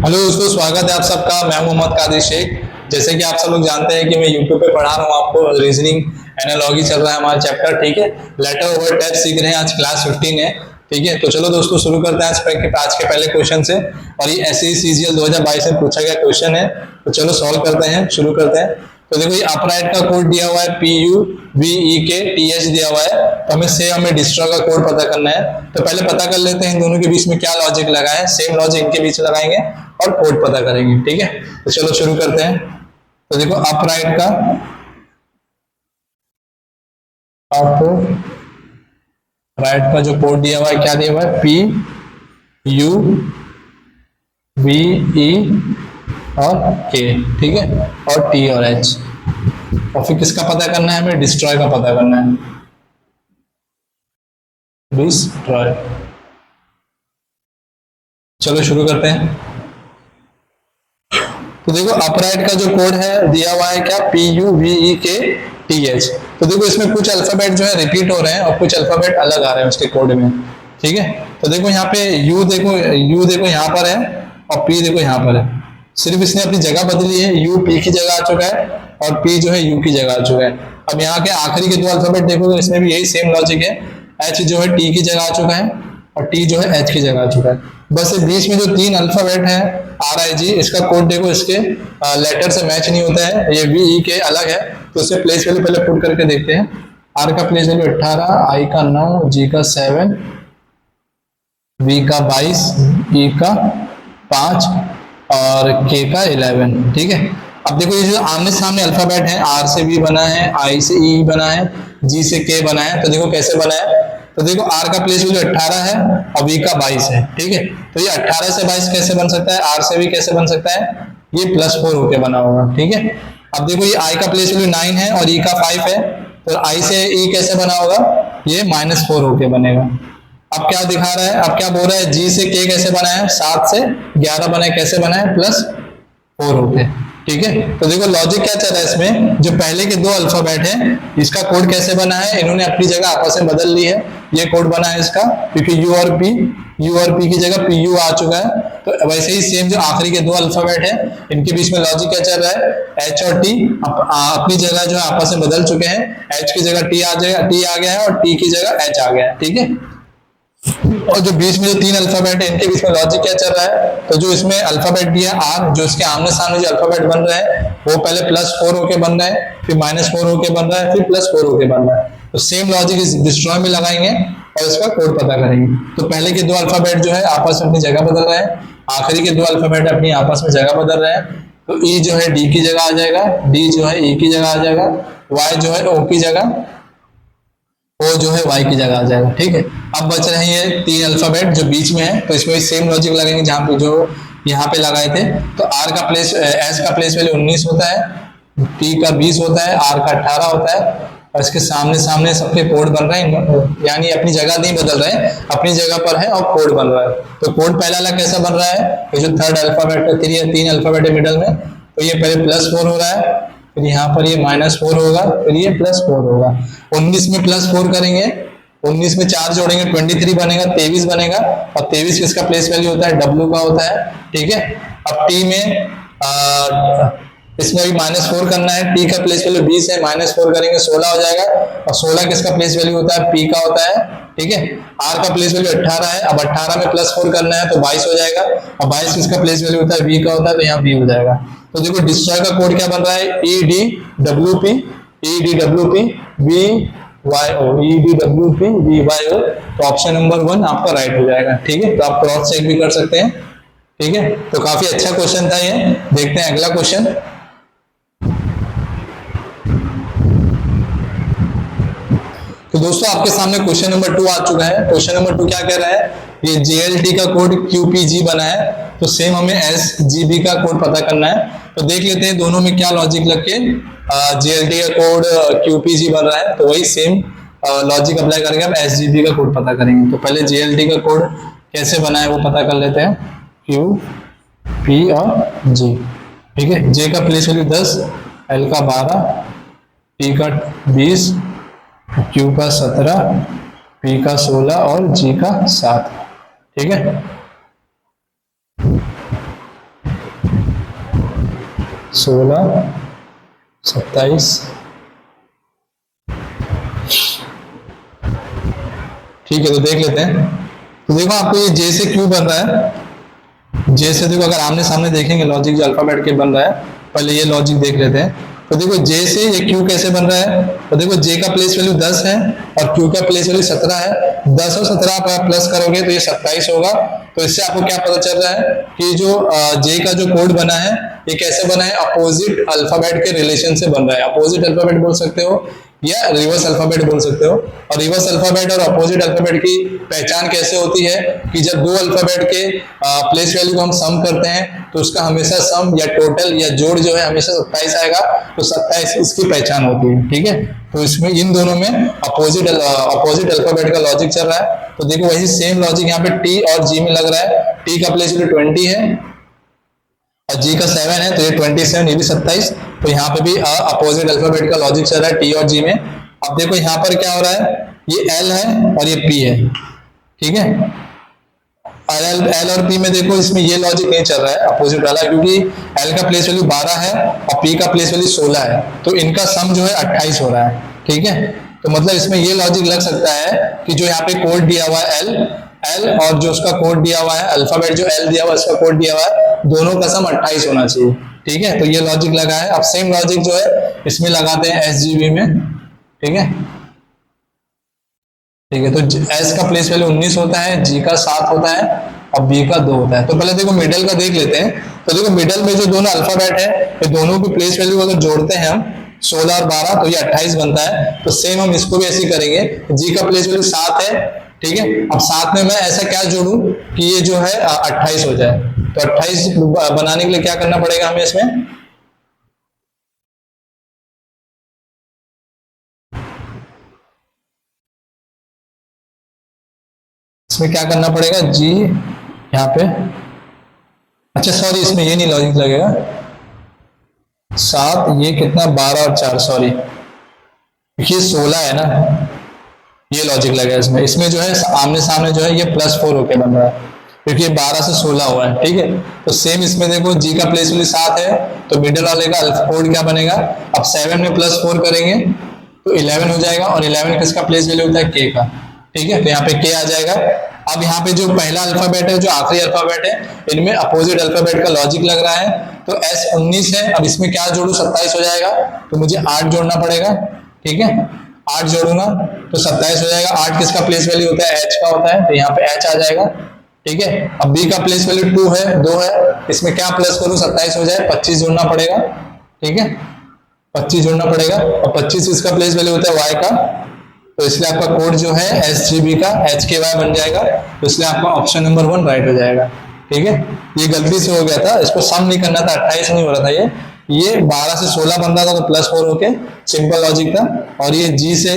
Hello दोस्तों, स्वागत है आप सबका। मैं मोहम्मद कादिर शेख। जैसे कि आप सब लोग जानते हैं कि मैं यूट्यूब पे पढ़ा रहा हूँ आपको रीजनिंग एनालॉजी चल रहा है हमारा चैप्टर। ठीक है, लेटर ओवर टेस्ट सीख रहे हैं। आज क्लास 15 है। ठीक है, तो चलो दोस्तों शुरू करते हैं आज के पहले क्वेश्चन से। और ये एसई सीजीएल 2022 में पूछा गया क्वेश्चन है। तो चलो सॉल्व करते हैं, शुरू करते हैं। तो देखो, ये अपराइट का कोड दिया हुआ है PUVEK TH दिया हुआ है। तो हमें डिस्ट्रॉय का कोड पता करना है। तो पहले पता कर लेते हैं इन दोनों के बीच में क्या लॉजिक लगा है। सेम लॉजिक इनके बीच लगाएंगे और कोड पता करेंगे। ठीक है, तो चलो शुरू करते हैं। तो देखो, अपराइट का जो कोड दिया हुआ है, क्या दिया हुआ है, PUVE और K। ठीक है, और T और H। और फिर किसका पता करना है, हमें डिस्ट्रॉय का पता करना है। डिस्ट्रॉय। चलो शुरू करते हैं। तो देखो, अपराइट का जो कोड है दिया हुआ है क्या, PUVEK TH। तो देखो, इसमें कुछ अल्फाबेट जो है रिपीट हो रहे हैं और कुछ अल्फाबेट अलग आ रहे हैं उसके कोड में। ठीक है, तो देखो यहाँ पे यू देखो यहाँ पर है और P देखो यहाँ पर है। सिर्फ इसने अपनी जगह बदली है। U P की जगह आ चुका है और P जो है U की जगह आ चुका है। अब यहाँ के आखिरी के दो अल्फाबेट देखोगे, इसमें भी यही सेम लॉजिक है। H जो है T की जगह आ चुका है और T जो है H की जगह आ चुका है। बस ये बीच में जो तीन अल्फाबेट है RIG, इसका कोड देखो, इसके लेटर से मैच नहीं होता है। ये VEK अलग है, तो इसे प्लेस वैल्यू पहले पुट करके देखते हैं। R का प्लेस वैल्यू 18, I का 9, G का 7, V का 22, E का 5 और K का 11। ठीक है, अब देखो, ये जो आमने सामने अल्फाबेट है, R से V बना है, I से E बना है, G से K बना है। तो देखो कैसे बना है। तो देखो, R का प्लेस वैल्यू 18 है और V का 22 है। ठीक है, तो ये 18 से 22 कैसे बन सकता है, R से V कैसे बन सकता है, ये +4 होके बना होगा। ठीक है, अब देखो, ये I का प्लेस वैल्यू 9 है और E का 5 है। तो I से E कैसे बना होगा, ये -4 होके बनेगा। अब क्या दिखा रहा है, अब क्या बोल रहा है, G से K कैसे बना है, 7 से 11 बना है, कैसे बना है, +4 होके। ठीक है, तो देखो लॉजिक क्या चल रहा है इसमें। जो पहले के दो अल्फाबेट है, इसका कोड कैसे बना है, इन्होंने अपनी जगह आपस में बदल ली है। ये कोड बना है इसका, क्योंकि U और P की जगह PU आ चुका है। तो वैसे ही सेम जो आखिरी के दो अल्फाबेट है, इनके बीच में लॉजिक क्या चल रहा है, H और T अपनी जगह जो है आपस में बदल चुके हैं। H की जगह T आ गया है और T की जगह H आ गया है। ठीक है, और जो बीच में जो तीन अल्फाबेट है, इनके बीच में लॉजिक क्या चल रहा है। तो जो इसमें अल्फाबेट दिया R, जो इसके आमने सामने जो अल्फाबेट बन रहा है, वो पहले +4 होके बन रहा है, फिर -4 होके बन रहा है, फिर +4 होके बन रहा है। तो सेम लॉजिक इस डिस्ट्रॉय में लगाएंगे और इसका कोड पता करेंगे। तो पहले के दो अल्फाबेट जो है आपस में अपनी जगह बदल रहे हैं, आखिरी के दो अल्फाबेट अपनी आपस में जगह बदल रहे हैं। तो E जो है D की जगह आ जाएगा, D जो है E की जगह आ जाएगा, Y जो है O की जगह, O जो है Y की जगह आ जाएगा। ठीक है, अब बच रहे हैं ये तीन अल्फाबेट जो बीच में है। तो इसमें सेम लॉजिक लगेंगे जहां पे जो यहाँ पे लगाए थे। तो S का प्लेस वैल्यू 19 होता है, T का 20 होता है, R का 18 होता है। और इसके सामने सामने सबके कोड बन रहे हैं, यानी अपनी जगह नहीं बदल रहे हैं, अपनी जगह पर है और कोड बन रहा है। तो कोड पहला वाला कैसा बन रहा है, ये जो थर्ड अल्फाबेट है, तीन अल्फाबेट है मिडल में, तो ये पहले +4 हो रहा है, फिर यहाँ पर ये -4 होगा, फिर ये +4 होगा। 19 में +4 करेंगे, 19 में 4 जोड़ेंगे, 23 बनेगा, 23 बनेगा। और 23 किसका प्लेस वैल्यू होता है, W का होता है। ठीक है, अब T में इसमें भी -4 करना है। T का प्लेस वैल्यू 20 है, -4 करेंगे 16 हो जाएगा। और 16 किसका प्लेस वैल्यू होता है, P का होता है। ठीक है, R का प्लेस वैल्यू 18 है, अब 18 में +4 करना है तो 22 हो जाएगा। और 22 किसका प्लेस वैल्यू होता है, V का होता है, तो यहाँ V हो जाएगा। तो देखो डिस्ट्रॉय का कोड क्या बन रहा है, EDWP VYO। तो ऑप्शन नंबर 1 आपका राइट हो जाएगा। ठीक है, तो आप क्रॉस चेक भी कर सकते हैं। ठीक है, तो काफी अच्छा क्वेश्चन था ये। देखते हैं अगला क्वेश्चन। तो दोस्तों आपके सामने क्वेश्चन नंबर 2 आ चुका है। क्वेश्चन नंबर 2 क्या कह रहा है, ये JLT का कोड QPG बना है, तो सेम हमें SGB का कोड पता करना है। तो देख लेते हैं दोनों में क्या लॉजिक लग के JLT का कोड QPG बन रहा है। तो वही सेम लॉजिक अप्लाई करके हम SGB का कोड पता करेंगे। तो पहले JLT का कोड कैसे बना है वो पता कर लेते हैं, Q P और G। ठीक है, J का प्लेस वैल्यू 10, L का 12, T का 20, Q का 17, P का 16 और G का 7। ठीक है, 16, 27। ठीक है, तो देख लेते हैं। तो देखो आपको ये जे से क्यू बन रहा है। जे से देखो, अगर आमने सामने देखेंगे लॉजिक जो अल्फाबेट के बन रहा है, पहले ये लॉजिक देख लेते हैं। तो देखो जे से ये क्यू कैसे बन रहा है। तो देखो जे का प्लेस वैल्यू 10 है और क्यू का प्लेस वैल्यू 17 है। 10 और 17 आप प्लस करोगे तो ये 27 होगा। तो इससे आपको क्या पता चल रहा है कि जो जे का जो कोड बना है ये कैसे बना है, अपोजिट अल्फाबेट के रिलेशन से बन रहा है। अपोजिट अल्फाबेट बोल सकते हो या रिवर्स अल्फाबेट बोल सकते हो। और रिवर्स अल्फाबेट और अपोजिट अल्फाबेट की पहचान कैसे होती है कि जब दो अल्फाबेट के प्लेस वैल्यू को हम सम करते हैं तो उसका हमेशा सम या टोटल या जोड़ जो है हमेशा 27 आएगा। तो 27 इसकी पहचान होती है। ठीक है, तो इसमें इन दोनों में अपोजिट अल्फाबेट का लॉजिक चल रहा है। तो देखो वही सेम लॉजिक यहाँ पे टी और जी में लग रहा है। टी का प्लेस वैल्यू 20 है और जी का 7 है, तो ये 27, ये भी 27। तो यहाँ पे भी अपोजिट अल्फाबेट का लॉजिक चल रहा है टी और जी में। अब देखो यहाँ पर क्या हो रहा है, ये एल है और ये पी है। ठीक है, एल और पी में देखो इसमें ये लॉजिक नहीं चल रहा है अपोजिट वाला, क्योंकि एल का प्लेस वैल्यू 12 है और पी का प्लेस वैल्यू 16 है। तो इनका सम जो है 28 हो रहा है। ठीक है, तो मतलब इसमें ये लॉजिक लग सकता है कि जो यहाँ पे कोड दिया हुआ है एल और जो उसका कोड दिया हुआ है अल्फाबेट जो एल दिया हुआ है उसका कोड दिया हुआ है, दोनों का सम 28 होना चाहिए। ठीक है, तो ये लॉजिक लगा है। अब सेम लॉजिक जो है इसमें लगाते हैं एसजीबी में। ठीक है, ठीक है, तो एस का प्लेस वैल्यू 19 होता है, जी का 7 होता है और बी का 2 होता है। तो पहले देखो मिडल का देख लेते हैं। तो देखो मिडल में जो दोनों अल्फाबेट है ये दोनों की प्लेस वैल्यू अगर जोड़ते हैं हम 16 और 12 तो ये 28 बनता है। तो सेम हम इसको भी ऐसे ही करेंगे। जी का प्लेस वैल्यू 7 है। ठीक है, अब साथ में मैं ऐसा क्या जोड़ूं कि ये जो है 28 हो जाए। तो 28 बनाने के लिए क्या करना पड़ेगा हमें इसमें क्या करना पड़ेगा, जी यहाँ पे, अच्छा सॉरी इसमें ये नहीं लॉजिक लगेगा। 7 ये कितना 12 और 4 सॉरी ये 16 है ना, ये लॉजिक लगेगा इसमें। इसमें जो है आमने सामने जो है ये +4 होके बन रहा है क्योंकि ये 12 से 16 हुआ है। ठीक है, तो सेम इसमें देखो जी का प्लेस वैल्यू 7 है तो मिडिल वाले का कोड क्या बनेगा। अब 7 में +4 करेंगे तो 11 हो जाएगा और 11 किसका प्लेस वैल्यू होता है, के का। ठीक है, तो यहाँ पे के आ जाएगा। अब यहाँ पे जो पहला अल्फाबेट है जो आखिरी अल्फाबेट है इनमें अपोजिट अल्फाबेट का लॉजिक लग रहा है। तो एस 19 है, अब इसमें क्या जोड़ू 27 हो जाएगा तो मुझे 8 जोड़ना पड़ेगा। ठीक है, 8 जोड़ूंगा तो 27 हो जाएगा। 8 किसका प्लेस वैल्यू होता है, एच का होता है, तो यहाँ पे एच आ जाएगा। ठीक है, अब बी का प्लेस वैल्यू 2 है, 2 है, इसमें क्या प्लस करूं 27 हो जाए, 25 जोड़ना पड़ेगा। ठीक है, 25 जोड़ना पड़ेगा और 25 इसका प्लेस वैल्यू होता है वाई का। तो इसलिए आपका कोड जो है एसजीबी का एच के वाई बन जाएगा। तो इसलिए आपका ऑप्शन नंबर 1 राइट हो जाएगा। ठीक है, ये गलती से हो गया था, इसको सम नहीं करना था, 28 नहीं हो रहा था, ये 12 से 16 बन रहा था तो +4 होके सिंपल लॉजिक था। और ये जी से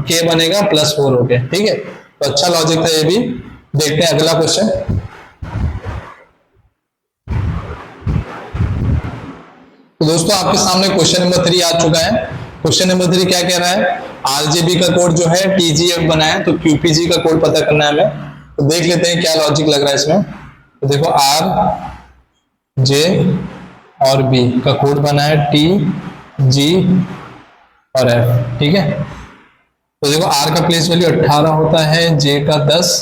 के बनेगा +4 होके। ठीक है, तो अच्छा लॉजिक था ये भी। देखते हैं अगला क्वेश्चन। तो दोस्तों आपके सामने क्वेश्चन नंबर 3 आ चुका है। क्वेश्चन नंबर 3 क्या कह रहा है, आरजेबी का कोड जो है टीजीएफ बना है तो क्यूपीजी का कोड पता करना है हमें। तो देख लेते हैं क्या लॉजिक लग रहा है इसमें। तो देखो आर जे और बी का कोड बना है टी जी और एफ। ठीक है, तो देखो आर का प्लेस वैल्यू 18 होता है, जे का 10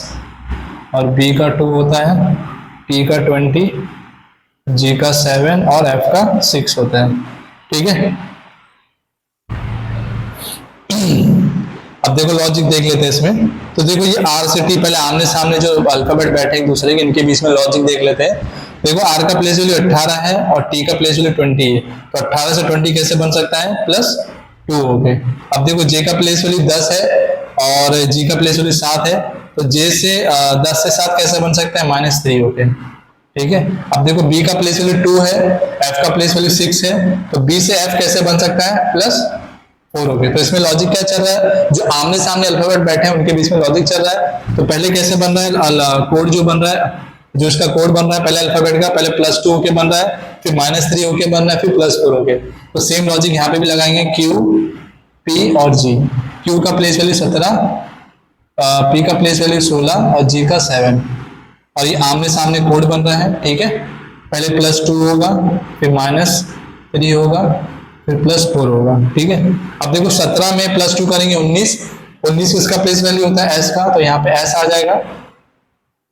और बी का 2 होता है, टी का 20, जी का 7 और एफ का 6 होता है। ठीक है, अब देखो लॉजिक देख लेते हैं इसमें। तो देखो ये आर से टी पहले आमने सामने जो अल्फाबेट बैठे एक दूसरे के इनके बीच में लॉजिक देख लेते हैं। देखो आर का प्लेस वैल्यू 18 है और टी का प्लेस वैल्यू 20 है, तो 18 से 20 कैसे बन सकता है, +2 हो गए। अब देखो जे का प्लेस वैल्यू 10 है और जी का प्लेस वैल्यू 7 है, तो जे से 10 से 7 कैसे बन सकता है, -3 हो गए। ठीक है, अब देखो बी का प्लेस वैल्यू 2 है, एफ का प्लेस वैल्यू 6 है, तो बी से एफ कैसे बन सकता है, +4 हो गए। तो इसमें लॉजिक क्या चल रहा है, जो आमने सामने अल्फाबेट बैठे हैं उनके बीच में लॉजिक चल रहा है। तो पहले कैसे बन रहा है कोड, जो बन रहा है, जो इसका कोड बन रहा है पहले अल्फाबेट का, पहले +2 होके बन रहा है, फिर -3 होके बन रहा है, फिर +4 होके। तो सेम लॉजिक यहाँ पे भी लगाएंगे, क्यू पी और जी। क्यू का प्लेस वैल्यू 17, पी का प्लेस वैल्यू 16 और जी का 7, और ये आमने सामने कोड बन रहा है। ठीक है, पहले +2 होगा, फिर 3 होगा, फिर +4 होगा, ठीक है। अब देखो 17 में +2 करेंगे 19, 19 किसका प्लेस वैल्यू होता है, s का, तो यहाँ पे s आ जाएगा।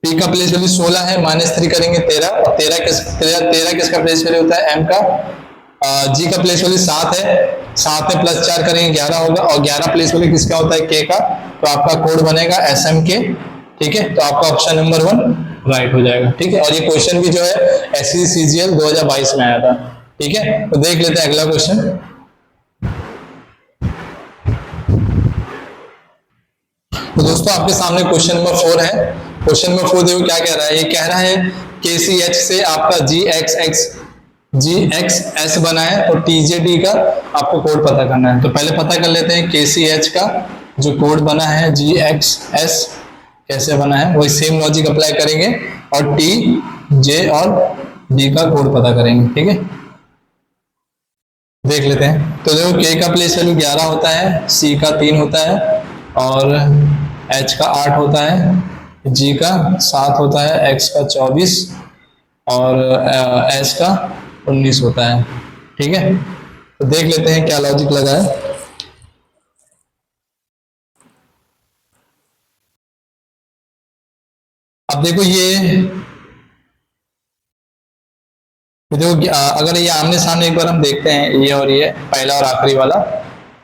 p का प्लेस वैल्यू 16 है, -3 करेंगे 13, और 13 किसका प्लेस वैल्यू होता है, m का। g का प्लेस वैल्यू 7 है, 7 में +4 करेंगे 11 होगा, और 11 प्लेस वैल्यू किसका होता है, k का, तो आपका कोड बनेगा SMK, ठीक है। तो आपका ऑप्शन नंबर 1 राइट हो जाएगा, ठीक है। और ये क्वेश्चन भी जो है SCCGL 2022 में आया था, ठीक है। तो देख लेते हैं अगला क्वेश्चन। तो दोस्तों आपके सामने क्वेश्चन नंबर 4 है। क्वेश्चन नंबर 4 देखो क्या कह रहा है, ये कह रहा है KCH से आपका GXS बना है, तो TJD का आपको कोड पता करना है। तो पहले पता कर लेते हैं KCH का जो कोड बना है GXS कैसे बना है, वही सेम लॉजिक अप्लाई करेंगे और TJ और D का कोड पता करेंगे, ठीक है। देख लेते हैं। तो देखो K का प्लेस वैल्यू 11 होता है, C का 3 होता है, और H का 8 होता है, G का 7 होता है, X का 24 और S का 19 होता है, ठीक है। तो देख लेते हैं क्या लॉजिक लगा है। अब देखो अगर ये आमने सामने एक बार हम देखते हैं, ये और ये पहला और आखिरी वाला,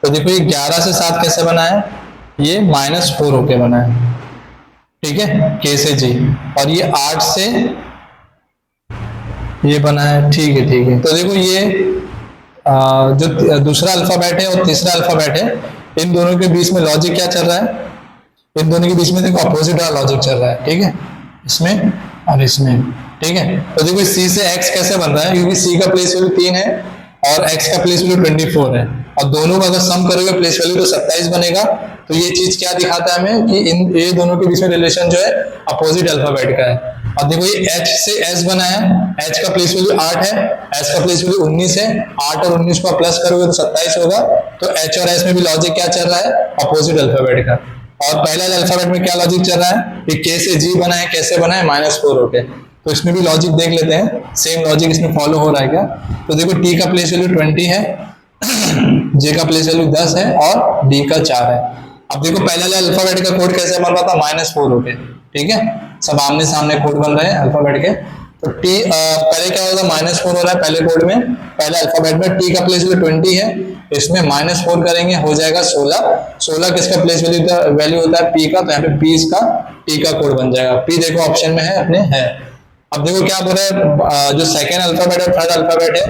तो देखो ये 11 से 7 कैसे बना है, ये -4 होके बना है, ठीक है, K से G, और ये 8 से ये बना है, ठीक है, ठीक है। तो देखो ये जो दूसरा अल्फाबेट है और तीसरा अल्फाबेट है, इन दोनों के बीच में लॉजिक क्या चल रहा है, इन दोनों के बीच में देखो अपोजिट वाला लॉजिक चल रहा है, ठीक है, इसमें और इसमें, ठीक है। तो देखो C से X कैसे बन रहा है, क्योंकि C का प्लेस वैल्यू 3 है और X का प्लेस वैल्यू 24 है, और दोनों का अगर सम करोगे प्लेस वैल्यू तो 27 बनेगा। तो ये चीज क्या दिखाता है हमें कि इन ये दोनों के बीच में रिलेशन जो है अपोजिट अल्फाबेट का है। अब देखो ये H से S बना है, H का प्लेस वैल्यू 8 है, S का प्लेस वैल्यू 19 है, 8 और 19 को प्लस करोगे तो 27 होगा। तो H और S में भी लॉजिक क्या चल रहा है, अपोजिट अल्फाबेट का। और पहला अल्फाबेट में क्या लॉजिक चल रहा है, कि K से G बना है, कैसे बना है, -4 होके। तो इसमें भी लॉजिक देख लेते हैं, सेम लॉजिक इसमें फॉलो हो रहा है क्या। तो देखो T का प्लेस वैल्यू 20 है, J का प्लेस वैल्यू 10 है और D का 4 है। अब देखो पहले अल्फाबेट का कोड कैसे बन रहा था, -4 होके, ठीक है, सब आमने सामने कोड बन रहे हैं अल्फाबेट के। तो T पहले क्या होगा, -4 हो रहा है पहले कोड में, पहले अल्फाबेट में T का प्लेस वैल्यू 20 है, इसमें -4 करेंगे हो जाएगा 16, 16 किसका प्लेस वैल्यू होता है, P का, तो यहाँ पे P इसका T का कोड बन जाएगा। P देखो ऑप्शन में है अपने है। अब देखो क्या बोल रहा है, जो सेकेंड अल्फाबेट और थर्ड अल्फाबेट है,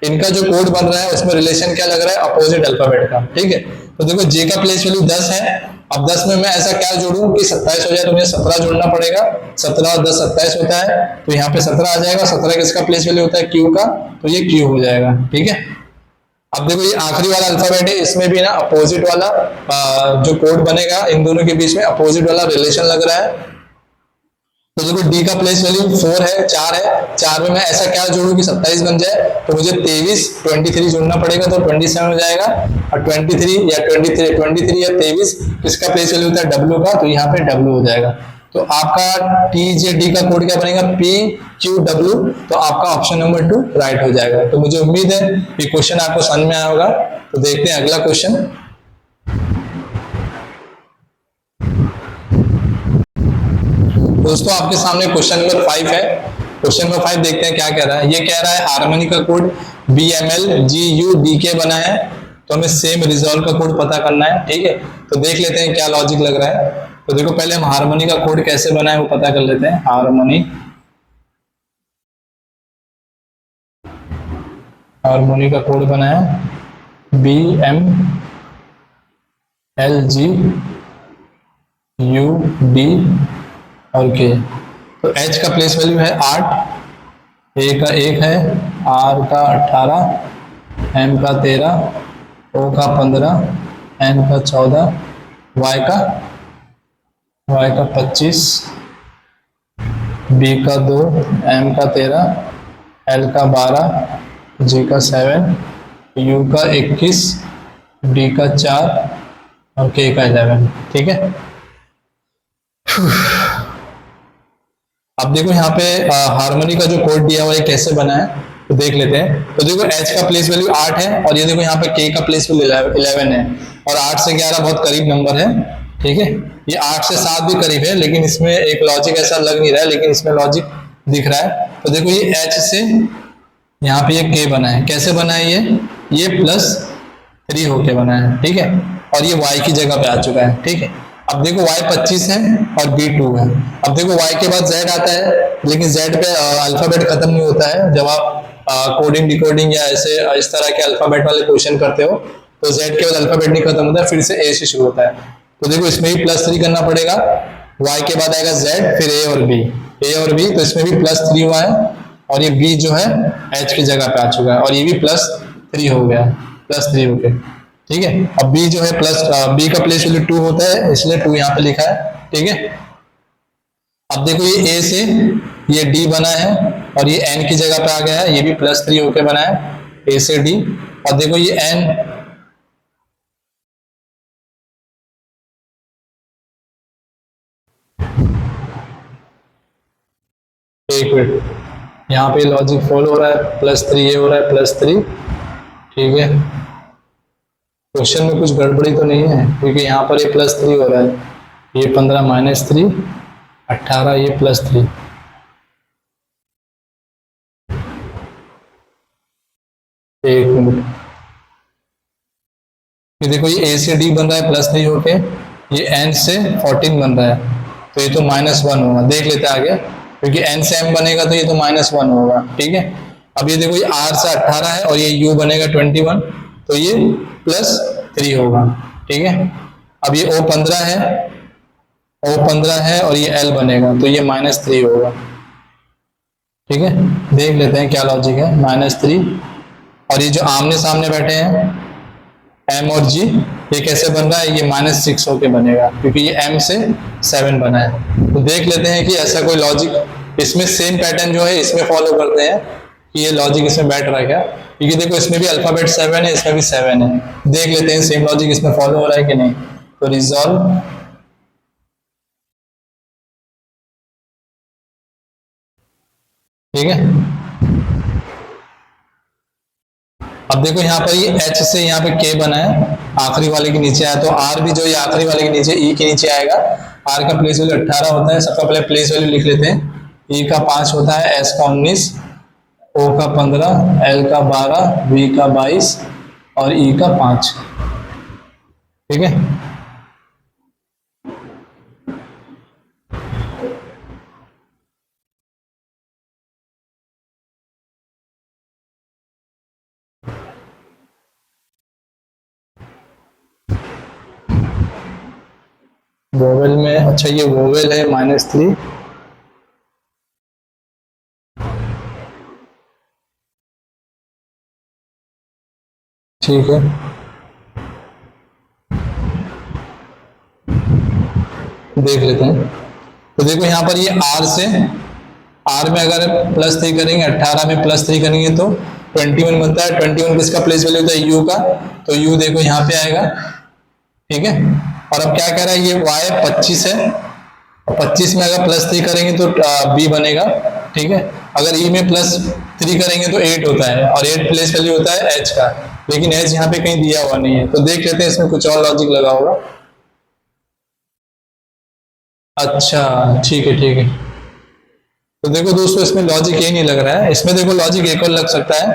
इनका जो कोड बन रहा है उसमें रिलेशन क्या लग रहा है, अपोजिट अल्फाबेट का, ठीक है। तो देखो J का प्लेस वैल्यू 10 है, अब 10 में मैं ऐसा क्या जोड़ूं कि 27 हो जाए, तो मुझे 17 जोड़ना पड़ेगा, 17 और 10 27 होता है, तो यहाँ पे 17 आ जाएगा। 17 किसका प्लेस वैल्यू होता है, Q का, तो ये Q हो जाएगा, ठीक है। अब देखो ये आखिरी वाला अल्फाबेट है, इसमें भी ना अपोजिट वाला जो कोड बनेगा, इन दोनों के बीच में अपोजिट वाला रिलेशन लग रहा है। तो देखो D का प्लेस वैल्यू 4 है, 4 है, 4 में मैं ऐसा क्या जोड़ूं कि 27 बन जाए, तो मुझे 23 जोड़ना पड़ेगा, तो 27 हो जाएगा। और 23 या 23 या 23 किसका प्लेस वैल्यू होता है, W का, तो यहाँ पे W हो जाएगा। तो आपका TJD का कोड क्या बनेगा, PQW, तो आपका ऑप्शन नंबर 2 राइट हो जाएगा। तो मुझे उम्मीद है ये क्वेश्चन आपको समझ में आया होगा। तो देखते हैं अगला क्वेश्चन। दोस्तों आपके सामने क्वेश्चन नंबर 5 है। क्वेश्चन नंबर 5 देखते हैं क्या कह रहा है। ये कह रहा है हार्मनी का कोड BMLGUDK बना है, तो हमें सेम रिजॉल्व का कोड पता करना है, ठीक है। तो देख लेते हैं क्या लॉजिक लग रहा है। तो देखो पहले हम हार्मनी का कोड कैसे बना है वो पता कर लेते हैं। हार्मनी का कोड बना है BMLGUD और K। तो H का प्लेस वैल्यू है 8, A का 1 है, R का 18, M का 13, O का 15, N का 14, Y का 25, B का 2, M का 13, L का 12, G का 7, U का 21, D का 4 और K का 11, ठीक है। अब देखो यहाँ पे हार्मनी का जो कोड दिया हुआ है कैसे बना है। तो देख लेते हैं। तो देखो h का प्लेस वैल्यू 8 है और ये देखो यहाँ पे k का प्लेस वैल्यू 11 है और 8 से 11 बहुत करीब नंबर है, ठीक है। ये 8 से 7 भी करीब है, लेकिन इसमें एक लॉजिक ऐसा लग नहीं रहा है, लेकिन इसमें लॉजिक दिख रहा है। तो देखो ये h से यहाँ पे ये k बना है, कैसे बना है ये +3 होके बना है, ठीक है। और ये y की जगह पे आ चुका है, ठीक है। अब देखो y 25 है और b 2 है। अब देखो y के बाद z आता है, लेकिन z पे अल्फाबेट खत्म नहीं होता है। जब आप कोडिंग डिकोडिंग या ऐसे इस तरह के अल्फाबेट वाले क्वेश्चन करते हो तो z के बाद अल्फाबेट नहीं खत्म होता है, फिर से a से शुरू होता है। तो देखो इसमें भी +3 करना पड़ेगा, y के बाद आएगा z, फिर a और b, तो इसमें भी +3 हुआ है और ये b जो है h की जगह पे आ चुका है और ये भी +3 हो गया, +3 हो गया, ठीक है। अब b जो है b का प्लेस वैल्यू 2 होता है, इसलिए 2 यहाँ पे लिखा है, ठीक है। अब देखो ये a से ये d बना है और ये n की जगह पे आ गया है, ये भी +3 होके बना है a से d। और देखो ये n एक मिनट, यहाँ पे लॉजिक फॉलो हो रहा है, +3 ये हो रहा है +3, ठीक है। क्वेश्चन में कुछ गड़बड़ी तो नहीं है, क्योंकि यहाँ पर ये +3 हो रहा है, ये 15 -3 18, ये +3। एक मिनट, ये देखो ये a से d बन रहा है +3 होके, ये n से 14 बन रहा है, तो ये तो -1 होगा। देख लेते हैं आगे, क्योंकि n से m बनेगा तो ये तो -1 होगा, ठीक है। अब ये देखो ये r से 18 है और ये u बनेगा 21, तो ये +3 होगा, ठीक है। अब ये O15 है और ये l बनेगा, तो ये -3 होगा, ठीक है। देख लेते हैं क्या लॉजिक है, -3। और ये जो आमने सामने बैठे हैं m और g, ये कैसे बन रहा है, ये -6 होके बनेगा, क्योंकि ये m से 7 बना है। तो देख लेते हैं कि ऐसा कोई लॉजिक इसमें सेम पैटर्न जो है इसमें फॉलो करते हैं कि ये लॉजिक इसमें बैठ रहा है क्या, क्योंकि देखो इसमें भी अल्फाबेट 7 है, इसमें भी 7 है। देख लेते हैं सेम लॉजिक इसमें फॉलो हो रहा है कि नहीं। तो रिजॉल्व, ठीक है। अब देखो यहाँ पर ये h से यहाँ पे k बना है, आखिरी वाले के नीचे आया, तो r भी जो ये आखिरी वाले के नीचे e के नीचे आएगा। r का प्लेस वैल्यू 18 होता है, सबका पहले प्लेस वैल्यू लिख लेते हैं। e का 5 होता है, s का 19, o का 15, l का 12, v का 22 और e का 5, ठीक है। वोवेल में, अच्छा ये वोवेल है -3, ठीक है। देख लेते हैं, तो देखो यहाँ पर ये r से, r में अगर +3 करेंगे, 18 में +3 करेंगे तो 21 बनता है। 21 किसका प्लेस वैल्यू होता है, u का, तो u देखो यहाँ पे आएगा, ठीक है। और अब क्या कह रहा है, ये y 25 है, 25 में अगर +3 करेंगे तो b बनेगा, ठीक है। अगर e में +3 करेंगे तो 8 होता है और 8 प्लेस वैल्यू होता है h का, लेकिन h यहाँ पे कहीं दिया हुआ नहीं है। तो देख लेते हैं इसमें कुछ और लॉजिक लगा होगा। अच्छा, ठीक है, ठीक है। तो देखो दोस्तों इसमें लॉजिक ये नहीं लग रहा है, इसमें देखो लॉजिक एक और लग सकता है,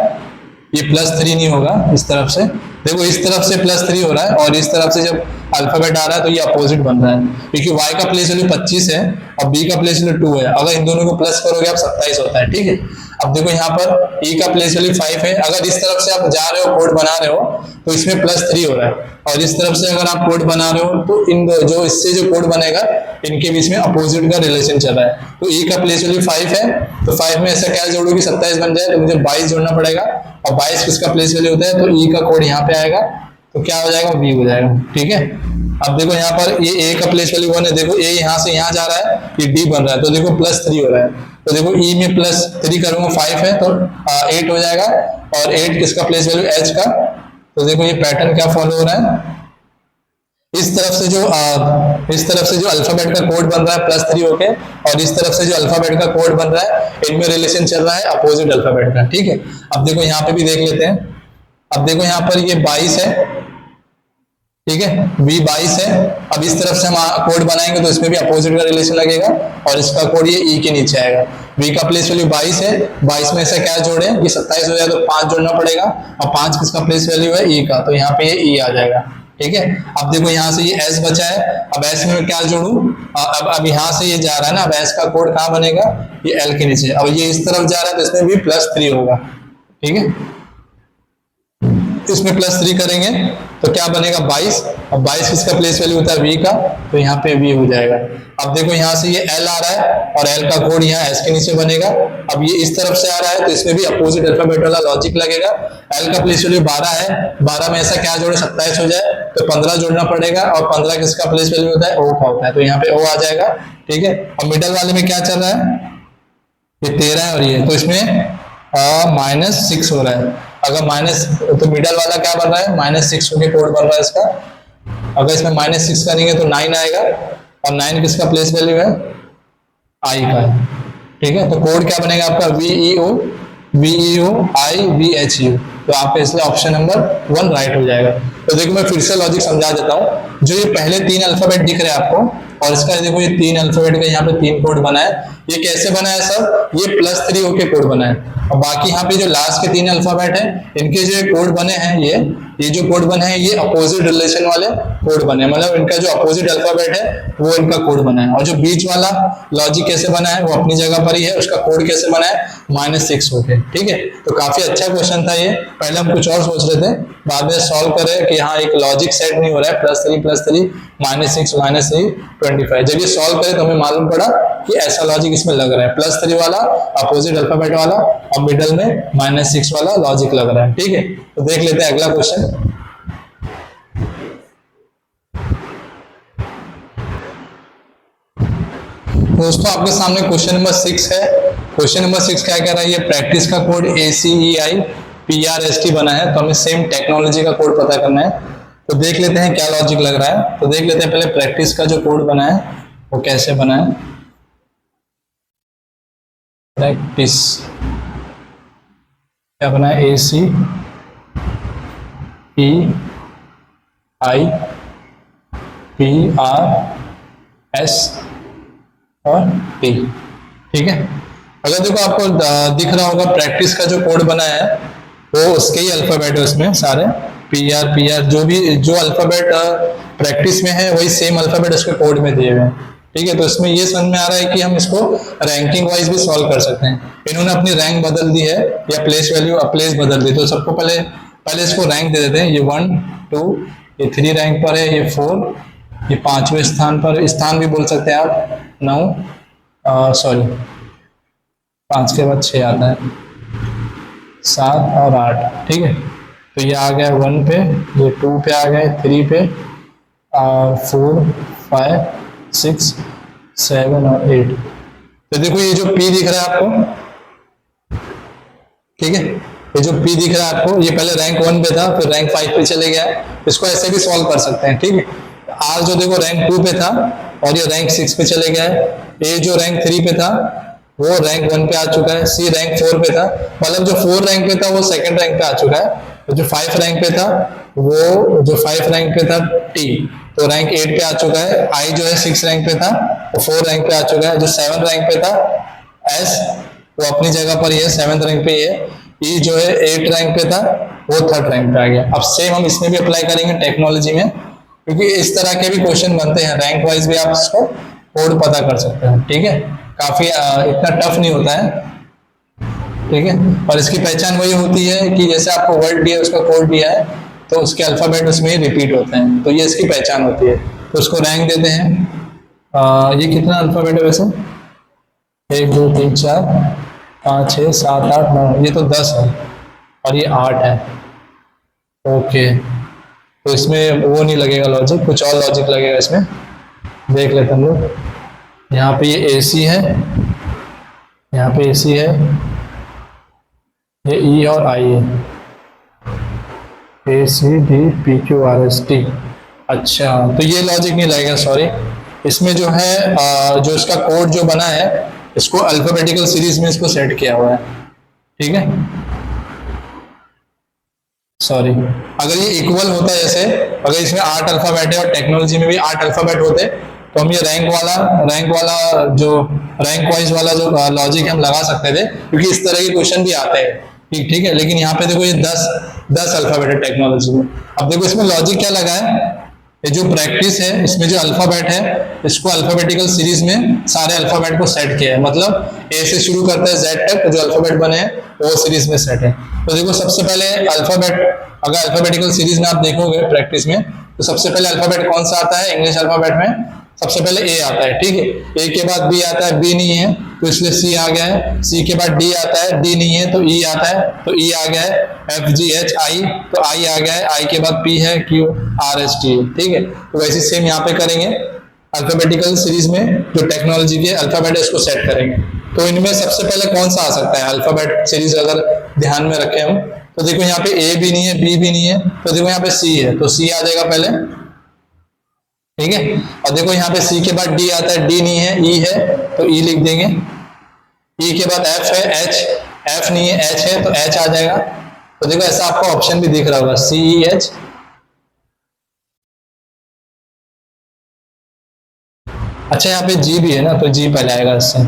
ये +3 नहीं होगा इस तरफ से, देखो इस तरफ से +3 हो रहा है और इस तरफ से जब अल्फाबेट आ रहा है तो ये अपोजिट बन रहा है, क्योंकि y का प्लेस वैल्यू 25 है और b का प्लेस वैल्यू 2 है। अगर इन दोनों को प्लस करोगे आप 27 होता है, ठीक है। अब देखो यहाँ पर e का प्लेस वैल्यू 5 है, अगर इस तरफ से आप जा रहे हो, कोड बना रहे हो, तो इसमें +3 हो रहा है, और इस तरफ से अगर आप कोड बना रहे हो तो इन जो इससे जो कोड बनेगा इनके बीच में अपोजिट का रिलेशन चल रहा है। तो e का प्लेस वैल्यू 5 है, तो 5 में ऐसा क्या जोड़ोगे 27 बन जाए, तो मुझे 22 जोड़ना पड़ेगा, और 22 किसका प्लेस वैल्यू होता है, तो e का कोड यहाँ पे आएगा, तो क्या हो जाएगा, v हो जाएगा, ठीक है। अब देखो यहाँ पर ये a का प्लेस वैल्यू 1 है, देखो a यहाँ से यहाँ जा रहा है, ये d बन रहा है, तो देखो +3 हो रहा है, तो देखो e में +3 करूंगा 5 है तो 8 हो जाएगा, और 8 किसका प्लेस वैल्यू h का, तो देखो ये पैटर्न क्या फॉलो हो रहा है, इस तरफ से जो अल्फाबेट का कोड बन रहा है +3 होके, और इस तरफ से जो अल्फाबेट का कोड बन रहा है, इनमें रिलेशन चल रहा है अपोजिट अल्फाबेट का। ठीक है, अब देखो यहाँ पे भी देख लेते हैं। अब देखो यहाँ पर ये 22 है, ठीक है, V22 है। अब इस तरफ से हम कोड बनाएंगे तो इसमें भी अपोजिट का रिलेशन लगेगा, और इसका कोड ये E के नीचे आएगा। V का प्लेस वैल्यू 22 है, 22 में से क्या जोड़े, ये 27 हो जाए तो 5 जोड़ना पड़ेगा, और 5 किसका प्लेस वैल्यू है, E का, तो यहाँ पे ये E आ जाएगा। ठीक है, अब देखो यहाँ से ये S बचा है, अब S में मैं क्या जोड़ू, अब यहाँ से ये जा रहा है ना, अब S का कोड कहाँ बनेगा, ये L के नीचे। अब ये इस तरफ जा रहा है तो इसमें भी +3 होगा। ठीक है, इसमें +3 करेंगे तो क्या बनेगा, 22। अब 22 किसका प्लेस वैल्यू होता है, V का, तो यहाँ पे V हो जाएगा। अब देखो यहाँ से ये L आ रहा है, और L का कोड यहाँ S के नीचे बनेगा। अब ये इस तरफ से आ रहा है तो इसमें भी अपोजिट अल्फाबेट वाला लॉजिक लगेगा। L का प्लेस वैल्यू 12 है, 12 में ऐसा क्या जोड़े, 27 हो जाए तो 15 जोड़ना पड़ेगा, और 15 किसका प्लेस वैल्यू होता है, O का होता है, तो यहाँ पे O आ जाएगा। ठीक है, और मिडल वाले में क्या चल रहा है, ये 13 है, और ये तो इसमें -6 हो रहा है। अगर माइनस, तो मिडल वाला क्या बन रहा है, -6 होके कोड बन रहा है इसका। अगर इसमें -6 करेंगे तो 9 आएगा, और 9 किसका प्लेस वैल्यू है, I का है। ठीक है, तो कोड क्या बनेगा आपका, VEO IVHU, तो आप इसलिए ऑप्शन नंबर 1 राइट हो जाएगा। तो देखो मैं फिर से लॉजिक समझा देता हूँ। जो ये पहले 3 अल्फाबेट दिख रहे हैं आपको, और इसका देखो ये 3 अल्फाबेट का यहाँ पे 3 कोड बना है। ये कैसे बना है सर, ये +3 होके कोड बना है, और बाकी यहाँ पे जो लास्ट के 3 अल्फाबेट है, इनके जो कोड बने हैं, ये जो कोड बने हैं, ये अपोजिट रिलेशन वाले कोड बने हैं, मतलब इनका जो अपोजिट अल्फाबेट है वो इनका कोड बना है। और जो बीच वाला लॉजिक कैसे बना है, वो अपनी जगह पर ही है, उसका कोड कैसे बना है, -6 होके। ठीक है, तो काफी अच्छा क्वेश्चन था ये। पहले हम कुछ और सोच रहे थे, बाद में सॉल्व करें कि हाँ एक लॉजिक सेट नहीं हो रहा है, +3 +3 -6 -3 25। जब ये सॉल्व करें तो हमें मालूम पड़ा कि ऐसा लॉजिक इसमें लग रहा है, +3 वाला अपोजिट अल्फाबेट वाला, और मिडल में -6 वाला लॉजिक लग रहा है। ठीक है, तो देख लेते हैं अगला क्वेश्चन। दोस्तों आपके सामने क्वेश्चन नंबर 6 है। क्वेश्चन नंबर 6 क्या कह रहा है, ये प्रैक्टिस का कोड ACEI PRST बना है, तो हमें सेम टेक्नोलॉजी का कोड पता करना है। तो देख लेते हैं क्या लॉजिक लग रहा है। तो देख लेते हैं पहले प्रैक्टिस का जो कोड बना है वो कैसे बना है। प्रैक्टिस क्या बना है, ACEI PRST और T। ठीक है, अगर देखो आपको दिख रहा होगा प्रैक्टिस का जो कोड बना है वो उसके ही अल्फाबेट है उसमें सारे, PR जो अल्फाबेट प्रैक्टिस में है वही सेम अल्फाबेट उसके कोड में दिए हुए हैं। ठीक है, तो इसमें ये समझ में आ रहा है कि हम इसको रैंकिंग वाइज भी सॉल्व कर सकते हैं। इन्होंने अपनी रैंक बदल दी है, या प्लेस वैल्यू प्लेस बदल दी, तो सबको पहले इसको रैंक दे देते हैं। ये 1 2, ये 3 रैंक पर है, ये 4, ये 5वें स्थान पर, स्थान भी बोल सकते हैं आप, 9 सॉरी 5 के बाद 6 आता है, 7 और 8। ठीक है, तो ये आ गया 1 पे, ये 2 पे आ गए, 3 पे, 4 5 6 7 और 8। तो देखो ये जो P दिख रहा है आपको, ठीक है, ये जो P दिख रहा है आपको, ये पहले रैंक 1 पे था, फिर रैंक 5 पे चले गया। इसको ऐसे भी सॉल्व कर सकते हैं। ठीक है, R जो देखो रैंक 2 पे था और ये रैंक 6 पे चले गया है। A जो रैंक 3 पे था वो रैंक 1 पे आ चुका है। C रैंक 4 पे था, मतलब जो 4 रैंक पे था वो सेकंड रैंक पे आ चुका है। तो जो 5 रैंक पे था T, तो रैंक 8 पे आ चुका है। I जो है 6 रैंक पे था वो 4 रैंक पे आ चुका है। जो 7 रैंक पे था S, वो अपनी जगह पर ही है, 7th रैंक पे ही है। E जो है 8 रैंक पे था वो 3rd रैंक पे आ गया। अब सेम हम इसमें भी अप्लाई करेंगे टेक्नोलॉजी में, क्योंकि इस तरह के भी क्वेश्चन बनते हैं, रैंक वाइज भी आप इसको कोड पता कर सकते हैं। ठीक है, काफी इतना टफ नहीं होता है। ठीक है, और इसकी पहचान वही होती है कि जैसे आपको वर्ड दिया है उसका कोड दिया है तो उसके अल्फाबेट उसमें ही रिपीट होते हैं, तो ये इसकी पहचान होती है। तो उसको रैंक देते हैं। ये कितना अल्फाबेट है वैसे, 1 2 3 4 5 6 7 8 9, ये तो 10 है और ये 8 है। ओके, तो इसमें वो नहीं लगेगा लॉजिक, कुछ और लॉजिक लगेगा इसमें। देख लेते हम लोग। यहाँ पे ये AC है, यहाँ पे AC है, ये E और I है, ACDPQRST। अच्छा, तो ये लॉजिक नहीं लगेगा, सॉरी। इसमें जो है जो इसका कोड जो बना है, इसको अल्फाबेटिकल सीरीज में इसको सेट किया हुआ है, ठीक है। सॉरी, अगर ये इक्वल होता है, जैसे अगर इसमें 8 अल्फाबेट है और टेक्नोलॉजी में भी 8 अल्फाबेट होते, तो हम ये रैंक वाला जो रैंक वाइज वाला जो लॉजिक हम लगा सकते थे, क्योंकि इस तरह के क्वेश्चन भी आते हैं, ठीक ठीक है। लेकिन यहाँ पे देखो ये 10 अल्फाबेट है टेक्नोलॉजी में। अब देखो इसमें लॉजिक क्या लगा है, ये जो प्रैक्टिस है इसमें जो अल्फाबेट है, इसको अल्फाबेटिकल सीरीज में सारे अल्फाबेट को सेट किया है, मतलब ए से शुरू करता है जेड तक जो अल्फाबेट बने हैं वो सीरीज में सेट है। तो देखो सबसे पहले अल्फाबेट, अगर अल्फाबेटिकल सीरीज में आप देखोगे प्रैक्टिस में, तो सबसे पहले अल्फाबेट कौन सा आता है इंग्लिश अल्फाबेट में, सबसे पहले ए आता है, ठीक है। ए के बाद बी आता है, बी नहीं है तो इसलिए सी आ गया है। सी के बाद डी आता है, डी नहीं है तो ई आता है, तो ई आ गया है। एफ जी एच आई, तो आई आ गया है। आई के बाद पी है, क्यू आर एस टी, ठीक है। तो वैसे सेम यहाँ पे करेंगे, अल्फाबेटिकल सीरीज में जो टेक्नोलॉजी के अल्फाबेट है इसको सेट करेंगे। तो इनमें सबसे पहले कौन सा आ सकता है अल्फाबेट सीरीज, अगर ध्यान में रखें हम, तो देखो यहाँ पे ए भी नहीं है, बी भी नहीं है, तो देखो यहाँ पे सी है, तो सी आ जाएगा पहले, ठीक है। और देखो यहाँ पे सी के बाद डी आता है, डी नहीं है, ई है तो ई लिख देंगे। ई के बाद एफ है, एफ नहीं है, एच है तो एच आ जाएगा। तो देखो ऐसा आपको ऑप्शन भी दिख रहा होगा, सी ई एच। अच्छा यहाँ पे जी भी है ना, तो जी पहले आएगा इससे,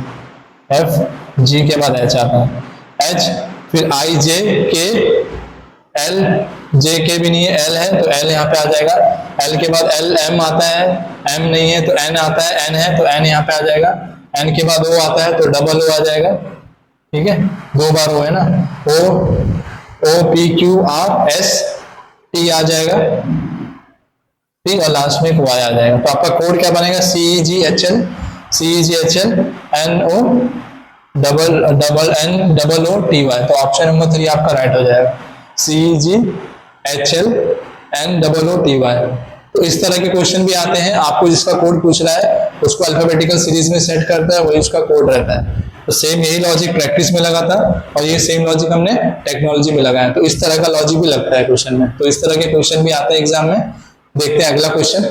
एफ जी के बाद एच आता है, एच फिर आई जे के एल, जे के भी नहीं है, एल है तो एल यहाँ पे आ जाएगा। एल के बाद एल एम आता है, एम नहीं है तो एन आता है, एन है तो एन यहाँ पे आ जाएगा। एन के बाद ओ आता है तो डबल ओ आ जाएगा, ठीक है, 2 बार ओ है ना, O P Q R S T आ जाएगा, ठीक, और लास्ट में एक वाई आ जाएगा। तो आपका कोड क्या बनेगा, C G H L, C G H L N O double N double O T Y. तो ऑप्शन नंबर 3 आपका राइट हो जाएगा, C G H L N double O T Y. तो इस तरह के क्वेश्चन भी आते हैं, आपको जिसका कोड पूछ रहा है उसको अल्फाबेटिकल सीरीज में सेट करता है, वही उसका कोड रहता है। तो सेम यही लॉजिक प्रैक्टिस में लगा था और ये सेम लॉजिक हमने टेक्नोलॉजी में लगाया, तो इस तरह का लॉजिक भी लगता है क्वेश्चन में। तो इस तरह के क्वेश्चन भी आते हैं एग्जाम में। देखते हैं अगला क्वेश्चन।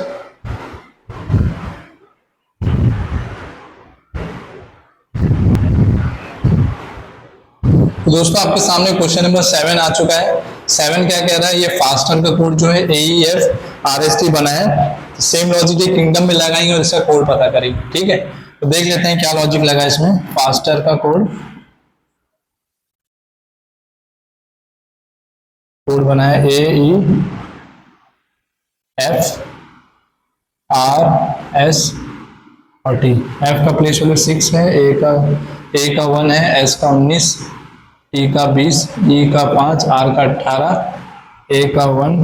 तो दोस्तों आपके सामने क्वेश्चन नंबर 7 आ चुका है। 7 क्या कह रहा है, ये फास्टर का कोड जो है AEF RST बना है, सेम लॉजिक ये किंगडम में लगाएंगे और इसका कोड पता करेंगे, ठीक है। तो देख लेते हैं क्या लॉजिक लगा इसमें। फास्टर का कोड बना है AEF RS और T। F का प्लेस वैल्यू 6 है, A का 1 है, S का 19, T का 20, E का 5, R का 18, A का 1,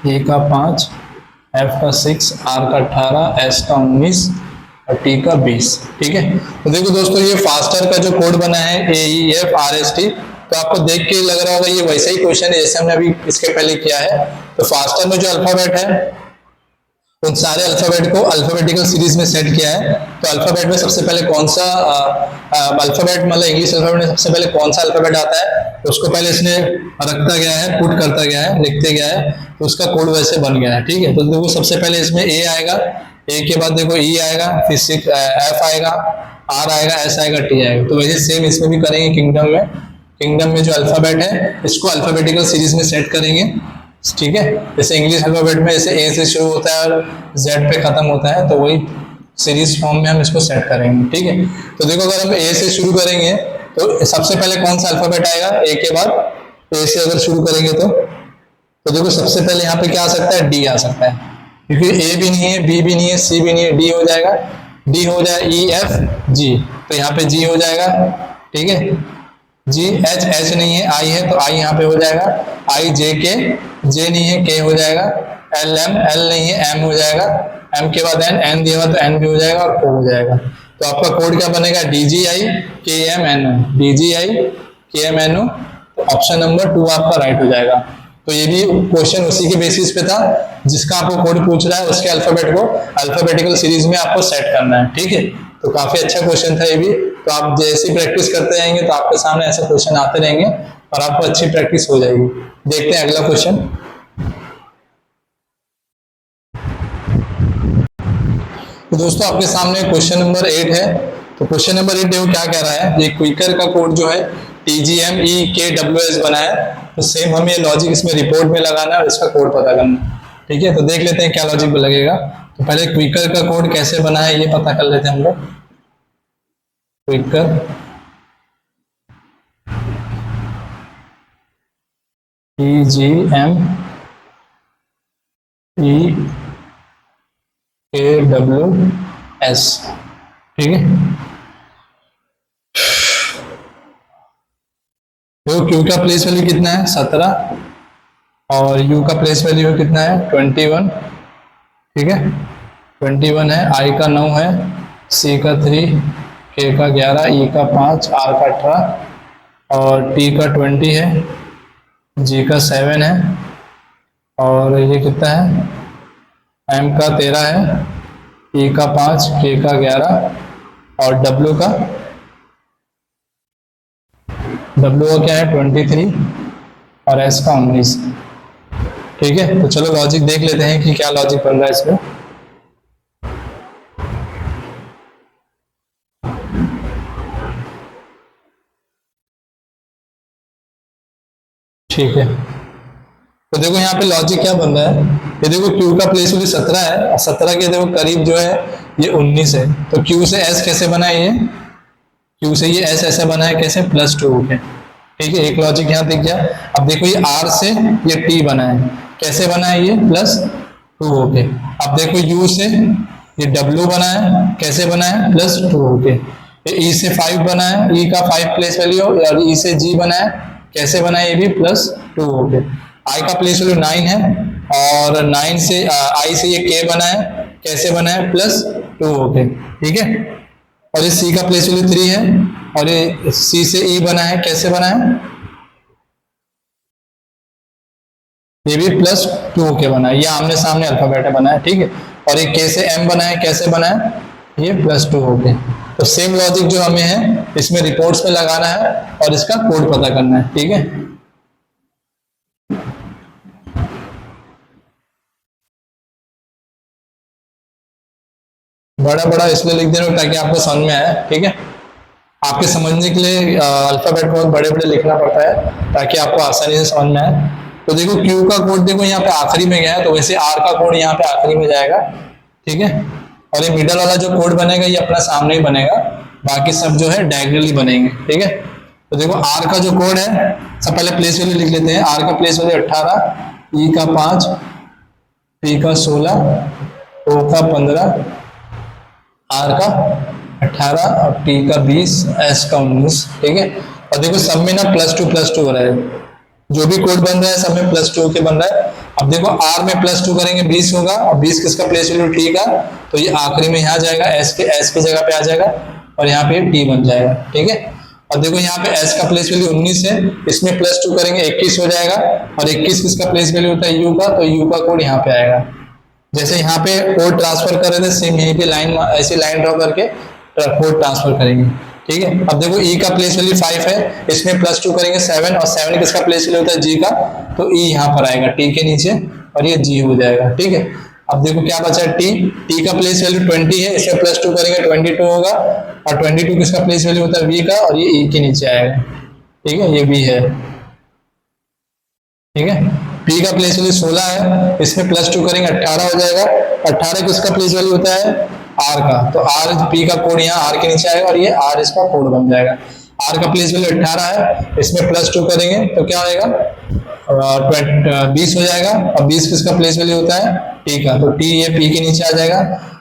E का 5, F का 6, R का 18, S का 19 और T का 20, ठीक है। तो देखो दोस्तों ये फास्टर का जो कोड बना है AEF RST, तो आपको देख के लग रहा होगा ये वैसा ही क्वेश्चन है जैसे हमने अभी इसके पहले किया है। तो फास्टर में जो अल्फाबेट है उन सारे अल्फाबेट को अल्फाबेटिकल सीरीज में सेट किया है। तो अल्फाबेट में सबसे पहले कौन सा अल्फाबेट, मतलब इंग्लिश अल्फाबेट में सबसे पहले कौन सा अल्फाबेट आता है, तो उसको पहले इसने रखता गया है, पुट करता गया है, लिखते गया है, तो उसका कोड वैसे बन गया है, ठीक है। तो देखो सबसे पहले इसमें ए आएगा, ए के बाद देखो ई आएगा, फिर एफ आएगा, आर आएगा, एस आएगा, टी आएगा। तो वैसे सेम इसमें भी करेंगे किंगडम में। किंगडम में जो अल्फाबेट है इसको अल्फाबेटिकल सीरीज में सेट करेंगे, ठीक है। जैसे इंग्लिश अल्फाबेट में जैसे ए से शुरू होता है और जेड पे खत्म होता है, तो वही सीरीज फॉर्म में हम इसको सेट करेंगे, ठीक है। तो देखो अगर हम ए से शुरू करेंगे तो सबसे पहले कौन सा अल्फाबेट आएगा, ए के बाद ए से अगर शुरू करेंगे तो देखो सबसे पहले यहाँ पे क्या आ सकता है, डी आ सकता है, क्योंकि ए भी नहीं है, बी भी नहीं है, सी भी नहीं है, डी हो जाएगा, डी हो जाए ई एफ जी, तो यहाँ पे जी हो जाएगा, ठीक है। जी एच, एच नहीं है, आई है तो आई यहाँ पे हो जाएगा, आई जे के, जे नहीं है, के हो जाएगा, एल एम, एल नहीं है, एम हो जाएगा, एम के बाद एन, एन दिया हुआ तो एन भी हो जाएगा और ओ हो जाएगा। तो आपका कोड क्या बनेगा, D G I K M N O, D G I K M N O. Option number 2 आपका राइट हो जाएगा। तो ये भी क्वेश्चन उसी के बेसिस पे था, जिसका आपको कोड पूछ रहा है उसके अल्फाबेट को अल्फाबेटिकल सीरीज में आपको सेट करना है, ठीक है। तो काफी अच्छा क्वेश्चन था ये भी। तो आप जैसे प्रैक्टिस करते रहेंगे तो आपके सामने ऐसे क्वेश्चन आते रहेंगे और आपको अच्छी प्रैक्टिस हो जाएगी। देखते हैं अगला क्वेश्चन। तो दोस्तों आपके सामने क्वेश्चन नंबर 8 है। तो क्वेश्चन नंबर 8 देखो क्या कह रहा है, ये क्विकर का कोड जो है TGMEKWS बना है। तो सेम हमें ये लॉजिक इसमें रिपोर्ट में लगाना है और इसका कोड पता करना है। ठीक है, तो देख लेते हैं क्या लॉजिक लगेगा। तो पहले क्विकर का कोड कैसे बना है ये पता कर लेते हैं हम लोग। क्विकर TGMEKWS, ठीक है। तो क्यू का प्लेस वैल्यू कितना है 17 और यू का प्लेस वैल्यू कितना है 21, ठीक है 21 है। आई का 9 है, सी का 3, के का 11, ई का 5, आर का 18 और टी का 20 है, जी का 7 है और ये कितना है एम का 13 है, ई का 5, के का 11 और डब्ल्यू का क्या है 23 और एस का 19, ठीक है। तो चलो लॉजिक देख लेते हैं कि क्या लॉजिक बन रहा है इसमें। ठीक है, तो देखो यहाँ पे लॉजिक क्या बन रहा है। ये देखो क्यू का प्लेस वैल्यू 17 है और 17 के देखो करीब जो है ये 19 है। तो क्यू से एस कैसे बना है, ये क्यू से ये एस ऐसे बना है कैसे +2 के, ठीक है। एक लॉजिक यहाँ दिख गया। अब देखो ये आर से ये टी बना है, कैसे बना है ये +2 होके। अब देखो यू से ये डब्ल्यू बना है, कैसे बना है +2 होके। ई से 5 बना है, ई का 5 प्लेस वैल्यू और ई से जी बना है, कैसे बना है ये भी +2 होके। आई का प्लेस वैल्यू 9 है और 9 से आई से ये के बना है, कैसे बना है +2 होके, ठीक है। और ये सी का प्लेस वैल्यू 3 है और ये सी से ई बना है, कैसे बना है ये भी +2 के बना है। ये आमने सामने अल्फाबेट बना है, ठीक है। और ये के से एम बना है, कैसे बना है ये +2 हो गए। तो सेम लॉजिक जो हमें है इसमें रिपोर्ट्स में लगाना है और इसका कोड पता करना है, ठीक है। बड़ा बड़ा इसलिए लिख दे रहा हूं ताकि आपको समझ में आए, ठीक है। आपके समझने के लिए अल्फाबेट बहुत बड़े बड़े लिखना पड़ता है ताकि आपको आसानी से समझ में आए। तो देखो क्यू का कोड देखो यहाँ पे आखिरी में गया है, तो वैसे आर का कोड यहाँ पे आखिरी में जाएगा, ठीक है। और ये मिडल वाला जो कोड बनेगा ये अपना सामने ही बनेगा, बाकी सब जो है डायगोनली बनेंगे, ठीक है। तो देखो आर का जो कोड है, सब पहले प्लेस वैल्यू लिख लेते हैं। आर का प्लेस वैल्यू 18, ई का 5, पी का 16, ओ का 15, आर का 18 और टी का 20, एस का 19, ठीक है। और देखो सब में ना +2 हो रहा है, जो भी कोड बन रहा है सब में +2 के बन रहा है। अब देखो आर में +2 करेंगे 20 होगा और 20 किसका प्लेस वैल्यू टी का, तो ये आखिरी में यहाँ जाएगा एस की जगह पे आ जाएगा और यहाँ पे टी बन जाएगा, ठीक है। और देखो यहाँ पे एस का प्लेस वैल्यू 19 है, इसमें +2 करेंगे 21 हो जाएगा और 21 किसका प्लेस वैल्यू होता है यू का, तो यू का कोड यहाँ पे आएगा। जैसे यहाँ पे कोड ट्रांसफर कर रहे थे सेम यहीं पे लाइन ऐसी लाइन ड्रॉ करके कोड ट्रांसफर करेंगे, ठीक है। अब देखो ई का प्लेस वैल्यू 5 है, इसमें +2 करेंगे 7 और 7 किसका प्लेस वैल्यू होता है जी का, तो ई यहाँ पर आएगा टी के नीचे और ये जी हो जाएगा, ठीक है। अब देखो क्या बचा है टी का प्लेस वैल्यू 20 है, इसमें +2 करेंगे 22 होगा और 22 किसका प्लेस वैल्यू होता है वी का और ये ई के नीचे आएगा, ठीक है, ये वी है, ठीक है। पी का प्लेस वैल्यू 16 है, इसमें +2 करेंगे 18 हो जाएगा। 18 किसका प्लेस वैल्यू होता है आर का, तो आर पी का कोड यहाँ आर के नीचे आएगा और ये आर इसका कोड बन जाएगा। आर का प्लेस वैल्यू 18 है, इसमें +2 करेंगे तो क्या आएगा 20 हो जाएगा और 20 किसका प्लेस वैल्यू होता है टी का, तो टी ये पी के नीचे आ जाएगा।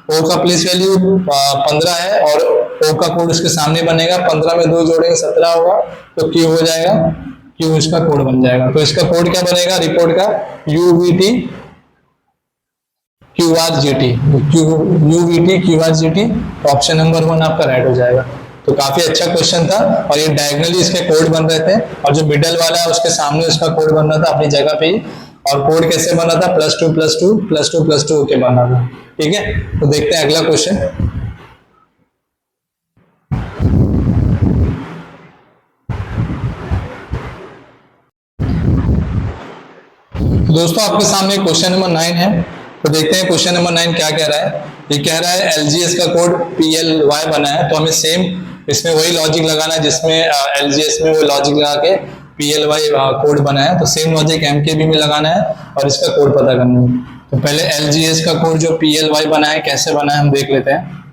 ओ का प्लेस वैल्यू 15 है और ओ का कोड उसके सामने बनेगा, 15 में 2 जोड़ेंगे 17 होगा तो क्यू हो जाएगा, क्यू इसका कोड बन जाएगा। तो इसका कोड क्या बनेगा रिपोर्ट का UVT QRGT, UVT QRGT, तो ऑप्शन नंबर 1 आपका राइट हो जाएगा। तो काफी अच्छा क्वेश्चन था और ये डायगोनली इसके कोड बन रहे थे और जो मिडल वाला है उसके सामने उसका कोड बन रहा था अपनी जगह पे ही। और कोड कैसे बना था +2 के बना था, ठीक है। तो देखते हैं अगला क्वेश्चन। दोस्तों आपके सामने क्वेश्चन नंबर 9 है, तो देखते हैं क्वेश्चन नंबर 9 क्या कह रहा है। ये कह रहा है LGS का कोड PLY बना है, तो हमें सेम इसमें वही लॉजिक लगाना है जिसमें LGS में वो लॉजिक लगा के PLY कोड बना है, तो सेम लॉजिक MKB में लगाना है और इसका कोड पता करना है। तो पहले LGS का कोड जो PLY बना है कैसे बना है हम देख लेते हैं।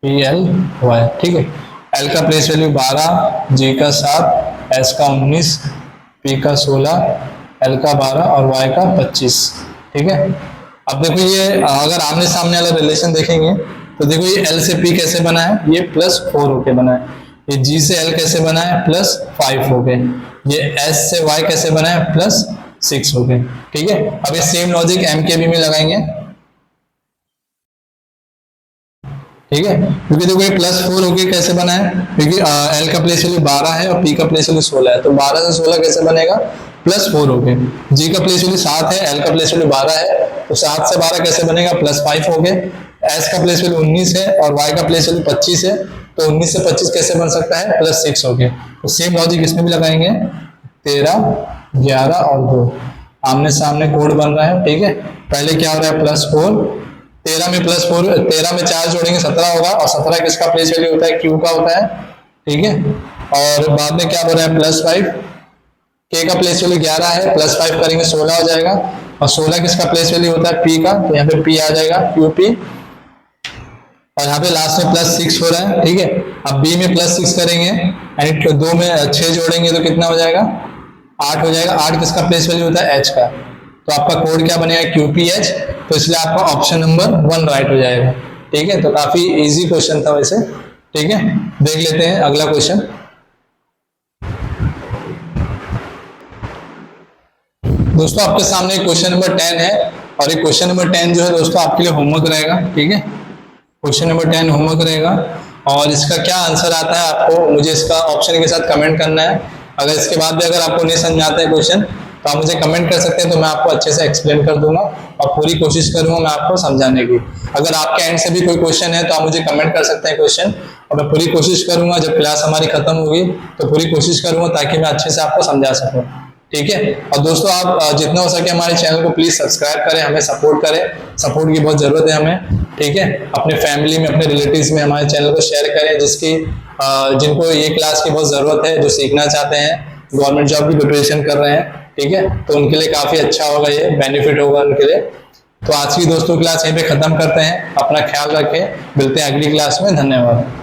PLY, ठीक है। L का प्लेस वैल्यू 12, G का 7, S का 19, P का 16, L का 12 और Y का 25, ठीक है। अब देखो ये अगर आमने सामने वाला रिलेशन देखेंगे तो देखो ये L से P कैसे बना है, ये +4 होके बना है। ये G से L कैसे बना है, +5 हो गए। ये S से Y कैसे बना है, +6 हो गए, ठीक है। अब ये सेम लॉजिक MKB में लगाएंगे, ठीक है। क्योंकि देखो ये +4 होके कैसे बना है, क्योंकि L का प्लेस वैल्यू 12 है और P का प्लेस वैल्यू 16 है, तो 12 से 16 कैसे बनेगा, +4 हो गए। G का प्लेस वैल्यू 7 है, L का प्लेस वैल्यू 12 है, तो 7 से 12 कैसे बनेगा, +5 हो गए। S का प्लेस वैल्यू 19 है और Y का प्लेस वैल्यू 25 है, तो 19 से 25 कैसे बन सकता है, +6 हो गए। तो सेम लॉजिक इसमें भी लगाएंगे, 13, 11 और 2 आमने सामने कोड बन रहा है, ठीक है। पहले क्या हो रहा है, +4, 13 में +4, 13 में 4 जोड़ेंगे 17 होगा, और 17 किसका प्लेस वैल्यू होता है, Q का होता है, ठीक है। और बाद में क्या हो रहा है, +5, K का प्लेस वैल्यू 11 है, +5 करेंगे 16 हो जाएगा, और 16 किसका प्लेस वैल्यू होता है, P का, तो यहाँ पे P आ जाएगा, QP। और यहाँ पे लास्ट में +6 हो रहा है, ठीक है। अब B में +6 करेंगे, यानी 2 में 6 जोड़ेंगे तो कितना हो जाएगा, 8 हो जाएगा। 8 किसका प्लेस वैल्यू होता है, H का, तो आपका कोड क्या बनेगा, QPH, तो इसलिए आपका ऑप्शन नंबर 1 राइट हो जाएगा, ठीक है। तो काफी इजी क्वेश्चन था वैसे, ठीक है। देख लेते हैं अगला क्वेश्चन। दोस्तों आपके सामने क्वेश्चन नंबर 10 है, और ये क्वेश्चन नंबर 10 जो है दोस्तों आपके लिए होमवर्क रहेगा, ठीक है। क्वेश्चन नंबर 10 होमवर्क रहेगा, और इसका क्या आंसर आता है आपको मुझे इसका ऑप्शन के साथ कमेंट करना है। अगर इसके बाद भी अगर आपको नहीं समझ आता है क्वेश्चन, तो आप मुझे कमेंट कर सकते हैं, तो मैं आपको अच्छे से एक्सप्लेन कर दूंगा और पूरी कोशिश करूंगा मैं आपको समझाने की। अगर आपके एंड से भी कोई क्वेश्चन है तो आप मुझे कमेंट कर सकते हैं क्वेश्चन, और मैं पूरी कोशिश करूंगा जब क्लास हमारी खत्म होगी तो पूरी कोशिश करूंगा ताकि मैं अच्छे से आपको समझा सकूं, ठीक है। और दोस्तों आप जितना हो सके हमारे चैनल को प्लीज सब्सक्राइब करें, हमें सपोर्ट करें, सपोर्ट की बहुत जरूरत है हमें, ठीक है। अपने फैमिली में, अपने रिलेटिव्स में हमारे चैनल को शेयर करें, जिनको ये क्लास की बहुत जरूरत है, जो सीखना चाहते हैं, गवर्नमेंट जॉब की प्रिपरेशन कर रहे हैं, ठीक है, तो उनके लिए काफी अच्छा होगा, ये बेनिफिट होगा उनके लिए। तो आज की दोस्तों क्लास यहीं पे खत्म करते हैं, अपना ख्याल रखें, मिलते हैं अगली क्लास में, धन्यवाद।